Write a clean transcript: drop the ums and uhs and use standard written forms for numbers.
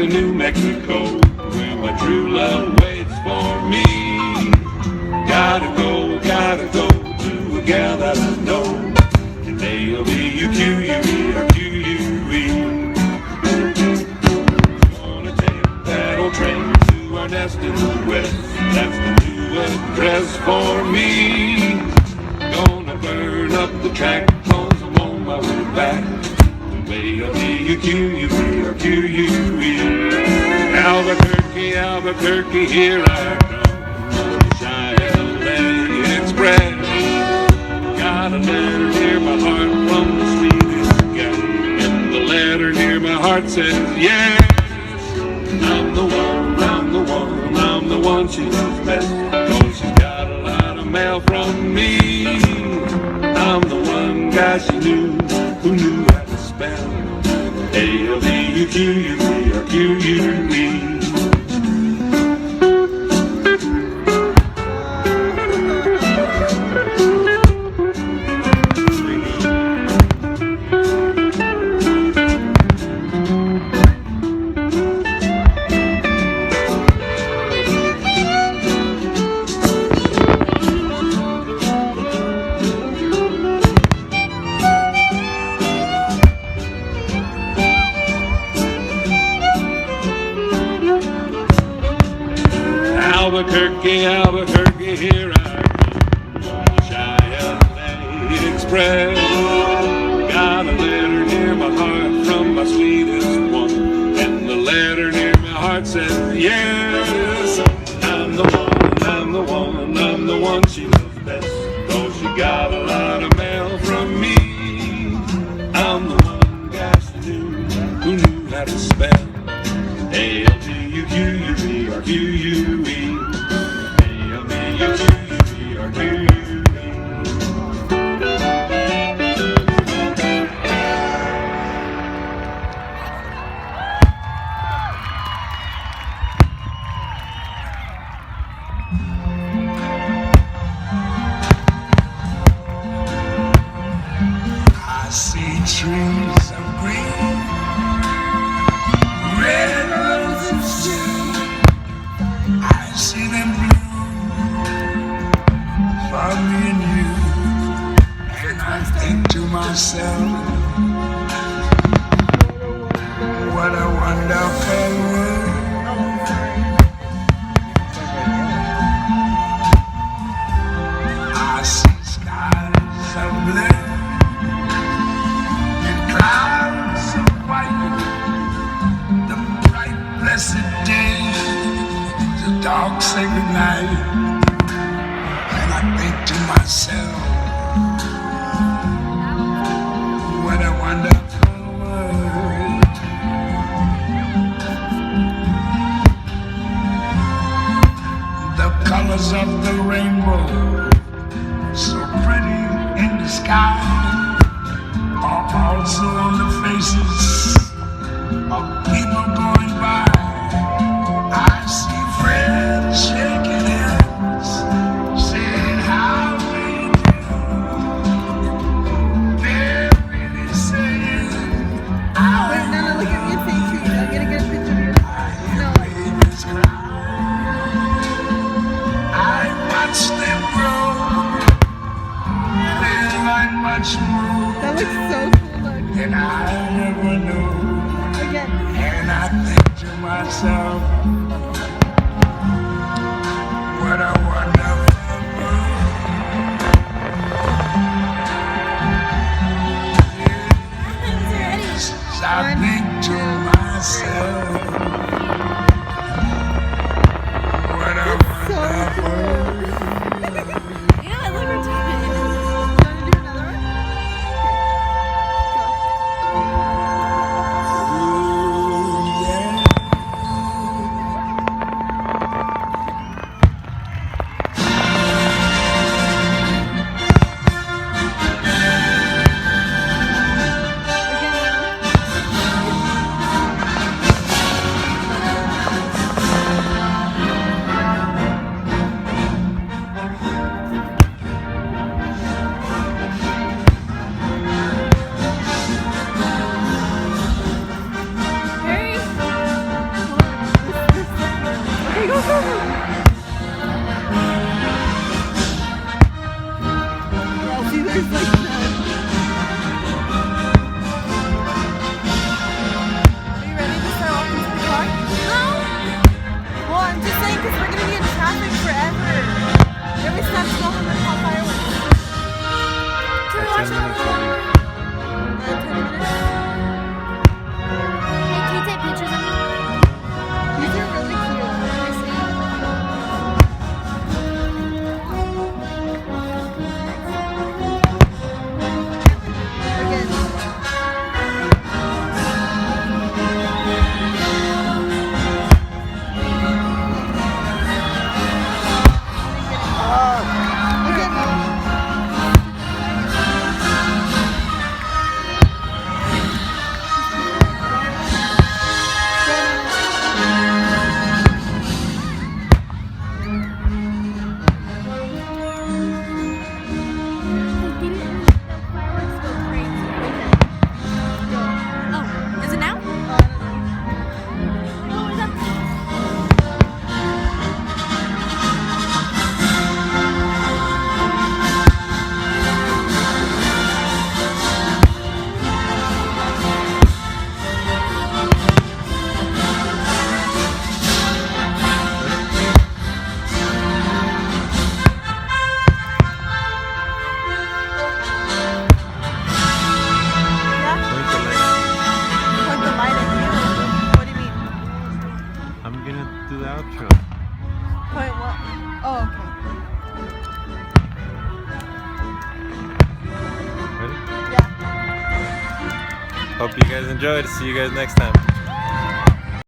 to New Mexico, where my true love waits for me. Gotta go to a gal that I know, and A-L-B-U-Q-U-E or Q-U-E. Gonna take that old train to our nest in the west, that's the new address for me. Gonna burn up the track, cause I'm on my way back to A-L-B-U-Q-U-E or Q-U-E. Albuquerque, Albuquerque, here I come, the Cheyenne Express. Got a letter near my heart from the sweetest guy, and the letter near my heart says, yes, I'm the one, I'm the one, I'm the one she loves best. Oh, she's got a lot of mail from me. I'm the one guy she knew, who knew how to spell A-L-B-U-Q-U-E or Q-U-E. Albuquerque, Albuquerque, here I come, the Cheyenne Express. Got a letter near my heart from my sweetest one, and the letter near my heart says, yes, I'm the one, I'm the one, I'm the one she loves best. Oh, she got a lot of mail from me. I'm the one guy she knew, who knew how to spell A-L-B-U-Q-U-E or Q-U-E. I see trees of green, red roses too. I see them bloom for me and you, and I think to myself, what a wonderful world. I see skies of blue and clouds of white, the bright blessed day, the dark sacred night, and I think to myself, what a wonderful world. The colors of the rainbow, so pretty in the sky, are also on the faces of people going by. I see friends shaking hands, saying how do you do. They're really saying, Wait, no, look at your face. I'm gonna get a picture of your no. babies cry. I watch them grow. They learn much more That looks so cool. Look. than I never knew. Again. And I think to myself, what a wonderful world. Yes, I think to myself, what a wonderful world. Yeah, look, we're doing it. You want to do another one? Ooh, yeah. Again. Hope you guys enjoyed. See you guys next time.